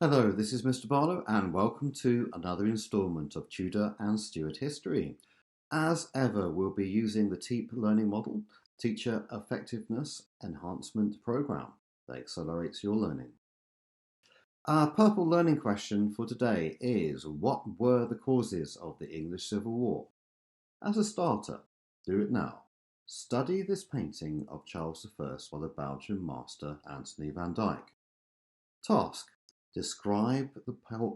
Hello, this is Mr. Barlow, and welcome to another instalment of Tudor and Stuart History. As ever, we'll be using the TEEP learning model, Teacher Effectiveness Enhancement Program, that accelerates your learning. Our purple learning question for today is: what were the causes of the English Civil War? As a starter, do it now. Study this painting of Charles I by the Belgian master Anthony van Dyck. Task: describe the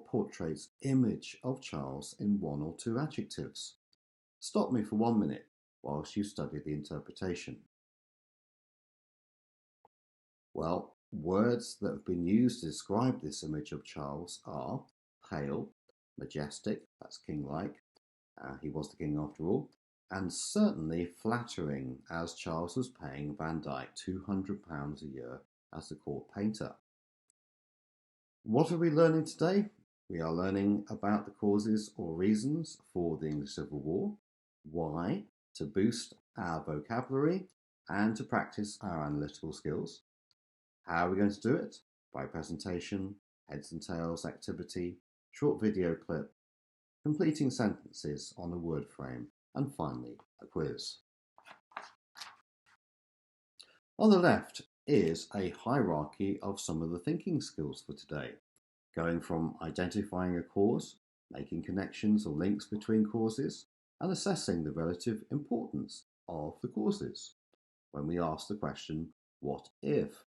portrait's image of Charles in one or two adjectives. Stop me for 1 minute whilst you study the interpretation. Well, words that have been used to describe this image of Charles are pale, majestic, that's king-like, he was the king after all, and certainly flattering, as Charles was paying Van Dyck £200 a year as the court painter. What are we learning today? We are learning about the causes or reasons for the English Civil War, why, to boost our vocabulary and to practice our analytical skills. How are we going to do it? By presentation, heads and tails activity, short video clip, completing sentences on a word frame, and finally a quiz. On the left is a hierarchy of some of the thinking skills for today, going from identifying a cause, making connections or links between causes, and assessing the relative importance of the causes. When we ask the question, what if?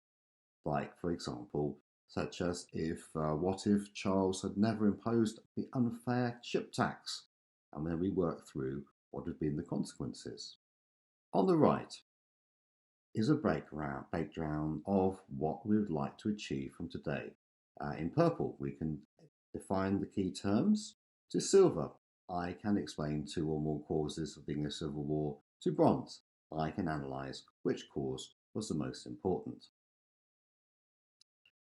Like, for example, such as what if Charles had never imposed the unfair ship tax? And then we work through what have been the consequences. On the right is a breakdown of what we would like to achieve from today. In purple, we can define the key terms. To silver, I can explain two or more causes of the English Civil War. To bronze, I can analyse which cause was the most important.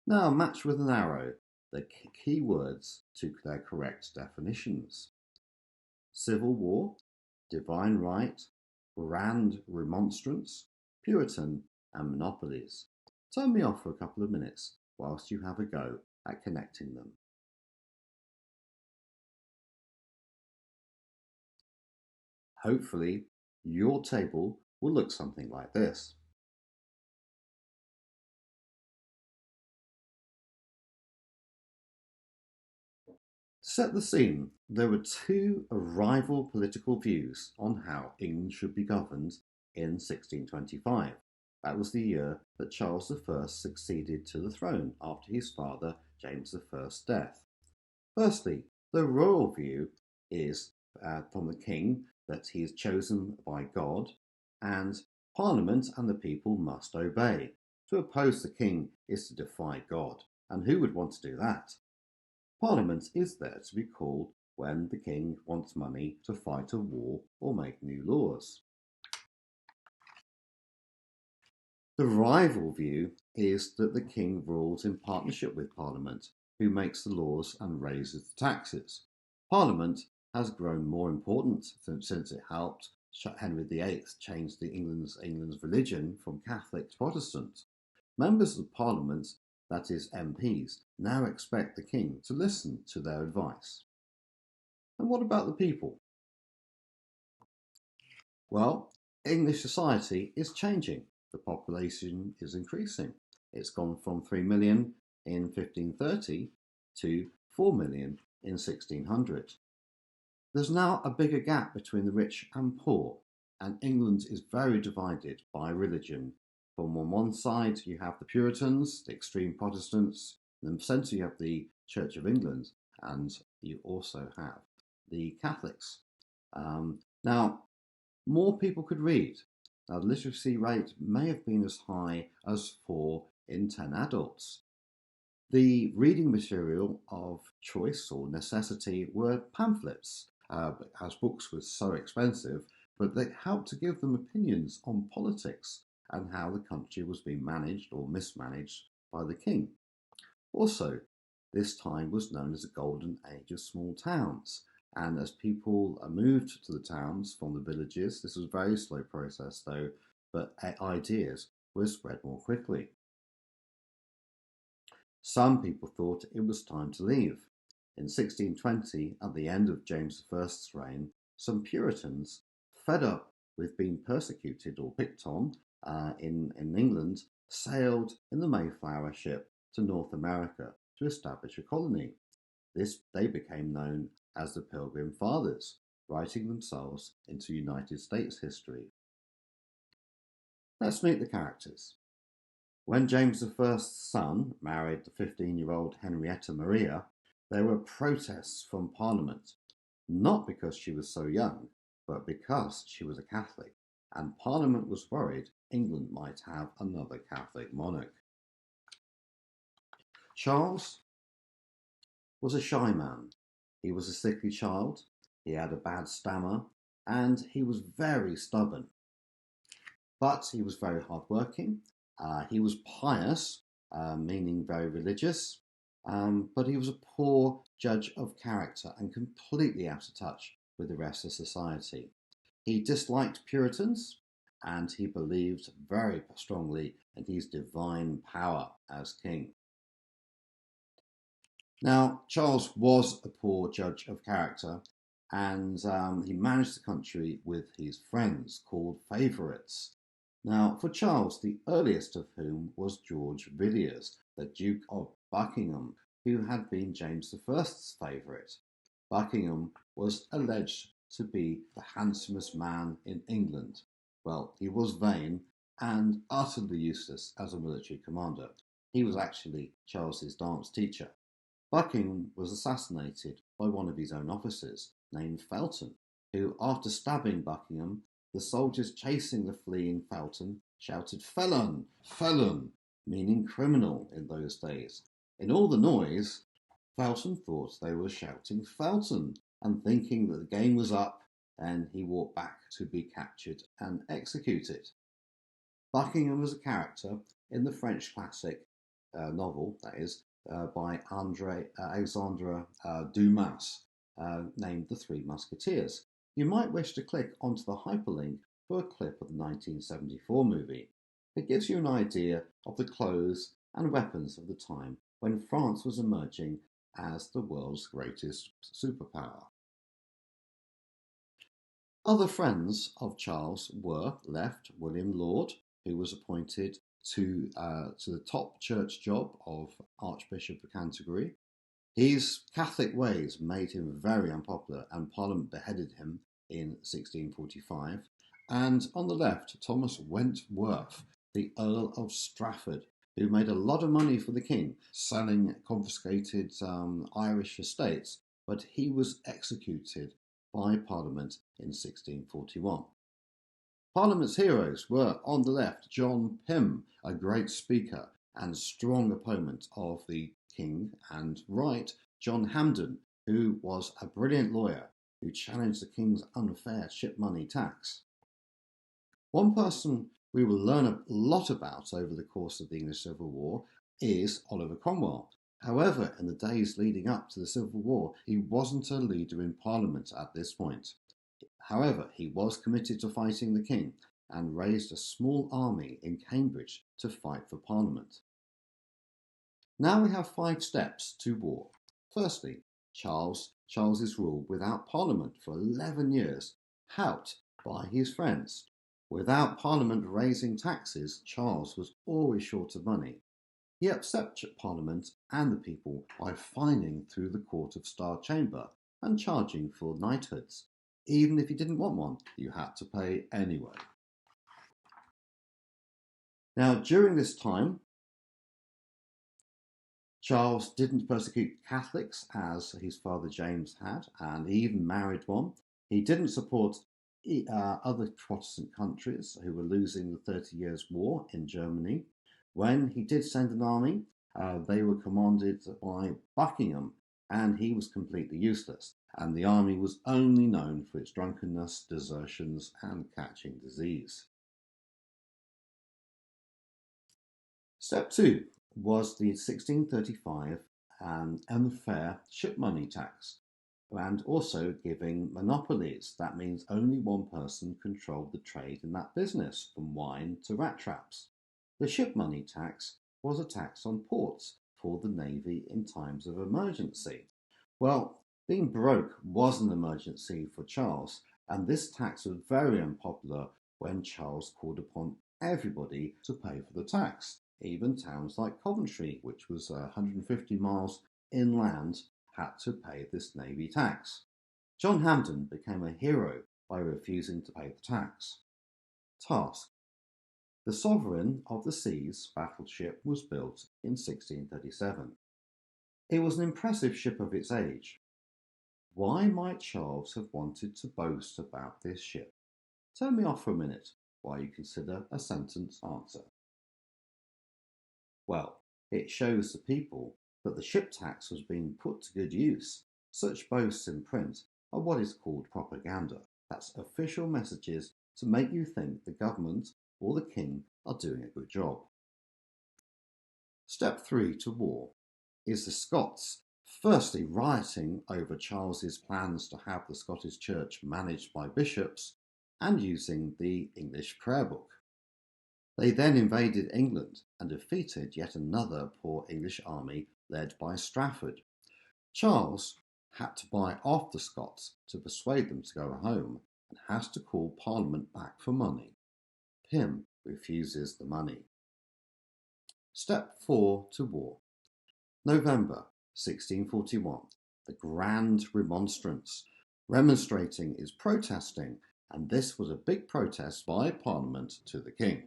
Now match with an arrow the key words to their correct definitions. Civil War, divine right, grand remonstrance, Puritan, and monopolies. Turn me off for a couple of minutes whilst you have a go at connecting them. Hopefully, your table will look something like this. To set the scene, there were two rival political views on how England should be governed in 1625. That was the year that Charles I succeeded to the throne after his father James I's death. Firstly, the royal view is from the king that he is chosen by God, and Parliament and the people must obey. To oppose the king is to defy God, and who would want to do that? Parliament is there to be called when the king wants money to fight a war or make new laws. The rival view is that the king rules in partnership with Parliament, who makes the laws and raises the taxes. Parliament has grown more important since it helped Henry VIII change England's religion from Catholic to Protestant. Members of Parliament, that is MPs, now expect the king to listen to their advice. And what about the people? Well, English society is changing. The population is increasing. It's gone from 3 million in 1530 to 4 million in 1600. There's now a bigger gap between the rich and poor, and England is very divided by religion. From on one side, you have the Puritans, the extreme Protestants, in the centre, you have the Church of England, and you also have the Catholics. Now, more people could read. Now, the literacy rate may have been as high as 4 in 10 adults. The reading material of choice or necessity were pamphlets, as books were so expensive, but they helped to give them opinions on politics and how the country was being managed or mismanaged by the king. Also, this time was known as the golden age of small towns, and as people moved to the towns from the villages, this was a very slow process though, but ideas were spread more quickly. Some people thought it was time to leave. In 1620, at the end of James I's reign, some Puritans, fed up with being persecuted or picked on in England, sailed in the Mayflower ship to North America to establish a colony. They became known as the Pilgrim Fathers, writing themselves into United States history. Let's meet the characters. When James I's son married the 15-year-old Henrietta Maria, there were protests from Parliament, not because she was so young, but because she was a Catholic, and Parliament was worried England might have another Catholic monarch. Charles was a shy man. He was a sickly child, he had a bad stammer, and he was very stubborn. But he was very hardworking. He was pious, meaning very religious, but he was a poor judge of character and completely out of touch with the rest of society. He disliked Puritans, and he believed very strongly in his divine power as king. Now, Charles was a poor judge of character, and he managed the country with his friends called favourites. Now, for Charles, the earliest of whom was George Villiers, the Duke of Buckingham, who had been James I's favourite. Buckingham was alleged to be the handsomest man in England. Well, he was vain and utterly useless as a military commander. He was actually Charles's dance teacher. Buckingham was assassinated by one of his own officers, named Felton, who, after stabbing Buckingham, the soldiers chasing the fleeing Felton shouted "Felon! Felon!" meaning criminal in those days. In all the noise, Felton thought they were shouting Felton, and thinking that the game was up, then he walked back to be captured and executed. Buckingham was a character in the French classic novel, that is, by Alexandre Dumas, named The Three Musketeers. You might wish to click onto the hyperlink for a clip of the 1974 movie. It gives you an idea of the clothes and weapons of the time when France was emerging as the world's greatest superpower. Other friends of Charles were left William Laud, who was appointed to the top church job of Archbishop of Canterbury. His Catholic ways made him very unpopular, and Parliament beheaded him in 1645. And on the left, Thomas Wentworth, the Earl of Strafford, who made a lot of money for the king, selling confiscated Irish estates, but he was executed by Parliament in 1641. Parliament's heroes were, on the left, John Pym, a great speaker and strong opponent of the king, and right, John Hampden, who was a brilliant lawyer who challenged the king's unfair ship money tax. One person we will learn a lot about over the course of the English Civil War is Oliver Cromwell. However, in the days leading up to the Civil War, he wasn't a leader in Parliament at this point. However, he was committed to fighting the king and raised a small army in Cambridge to fight for Parliament. Now we have 5 steps to war. Firstly, Charles's rule without Parliament for 11 years, helped by his friends. Without Parliament raising taxes, Charles was always short of money. He upset Parliament and the people by fining through the Court of Star Chamber and charging for knighthoods. Even if you didn't want one, you had to pay anyway. Now, during this time, Charles didn't persecute Catholics as his father James had, and he even married one. He didn't support other Protestant countries who were losing the 30 Years' War in Germany. When he did send an army, they were commanded by Buckingham, and he was completely useless, and the army was only known for its drunkenness, desertions, and catching disease. Step 2 was the 1635 unfair ship money tax, and also giving monopolies. That means only one person controlled the trade in that business, from wine to rat traps. The ship money tax was a tax on ports for the Navy in times of emergency. Well, being broke was an emergency for Charles, and this tax was very unpopular when Charles called upon everybody to pay for the tax. Even towns like Coventry, which was 150 miles inland, had to pay this Navy tax. John Hampden became a hero by refusing to pay the tax. Task. The Sovereign of the Seas battleship was built in 1637. It was an impressive ship of its age. Why might Charles have wanted to boast about this ship? Turn me off for a minute while you consider a sentence answer. Well, it shows the people that the ship tax was being put to good use. Such boasts in print are what is called propaganda. That's official messages to make you think the government or the king are doing a good job. Step 3 to war is the Scots firstly rioting over Charles's plans to have the Scottish Church managed by bishops and using the English prayer book. They then invaded England and defeated yet another poor English army led by Strafford. Charles had to buy off the Scots to persuade them to go home and has to call Parliament back for money. Pym refuses the money. Step 4 to war. November 1641. The Grand Remonstrance. Remonstrating is protesting, and this was a big protest by Parliament to the King.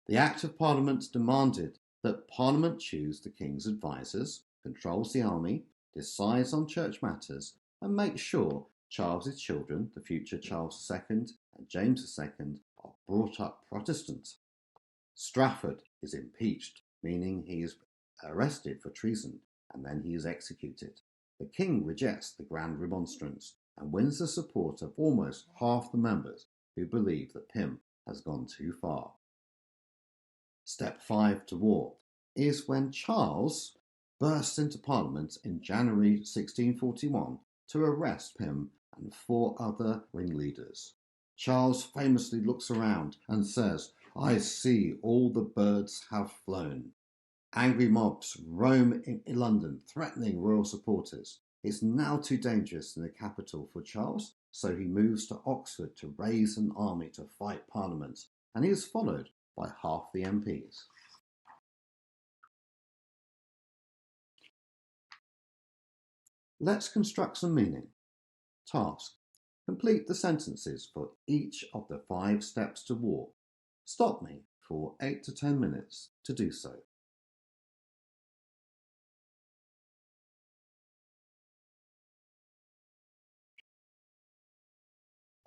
The Act of Parliament demanded that Parliament choose the King's advisers, controls the army, decides on church matters, and makes sure Charles's children, the future Charles II and James II, are brought up Protestant. Strafford is impeached, meaning he is arrested for treason, and then he is executed. The King rejects the Grand Remonstrance and wins the support of almost half the members who believe that Pym has gone too far. Step 5 to war is when Charles bursts into Parliament in January 1641 to arrest Pym and 4 other ringleaders. Charles famously looks around and says, "I see all the birds have flown." Angry mobs roam in London, threatening royal supporters. It's now too dangerous in the capital for Charles, so he moves to Oxford to raise an army to fight Parliament, and he is followed by half the MPs. Let's construct some meaning. Task. Complete the sentences for each of the 5 steps to war. Stop me for 8 to 10 minutes to do so.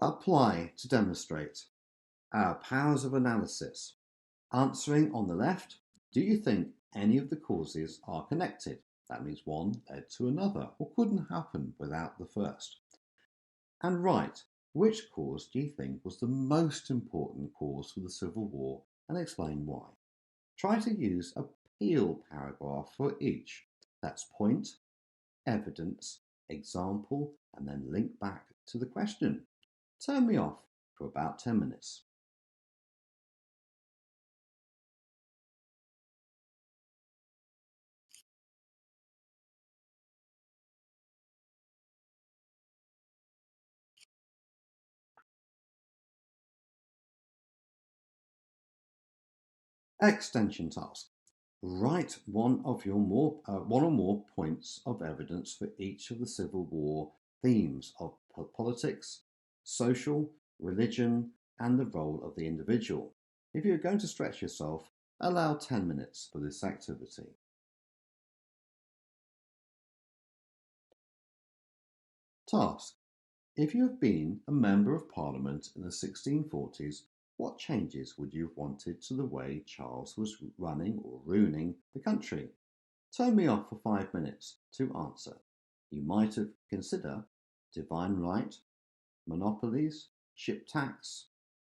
Apply to demonstrate. Our powers of analysis. Answering on the left, do you think any of the causes are connected? That means one led to another or couldn't happen without the first. And right, which cause do you think was the most important cause for the Civil War, and explain why? Try to use a peel paragraph for each. That's point, evidence, example, and then link back to the question. Turn me off for about 10 minutes. Extension task. Write one or more points of evidence for each of the Civil War themes of politics, social, religion, and the role of the individual. If you're going to stretch yourself, allow 10 minutes for this activity. Task. If you have been a Member of Parliament in the 1640s, what changes would you have wanted to the way Charles was running or ruining the country? Turn me off for 5 minutes to answer. You might have considered divine right, monopolies, ship tax,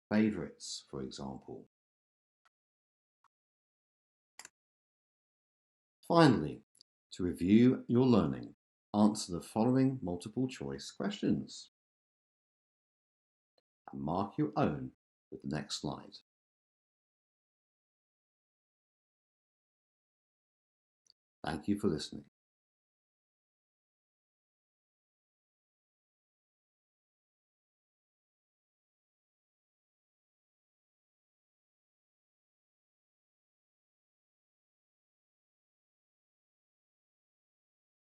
favourites, for example. Finally, to review your learning, answer the following multiple choice questions and mark your own with the next slide. Thank you for listening.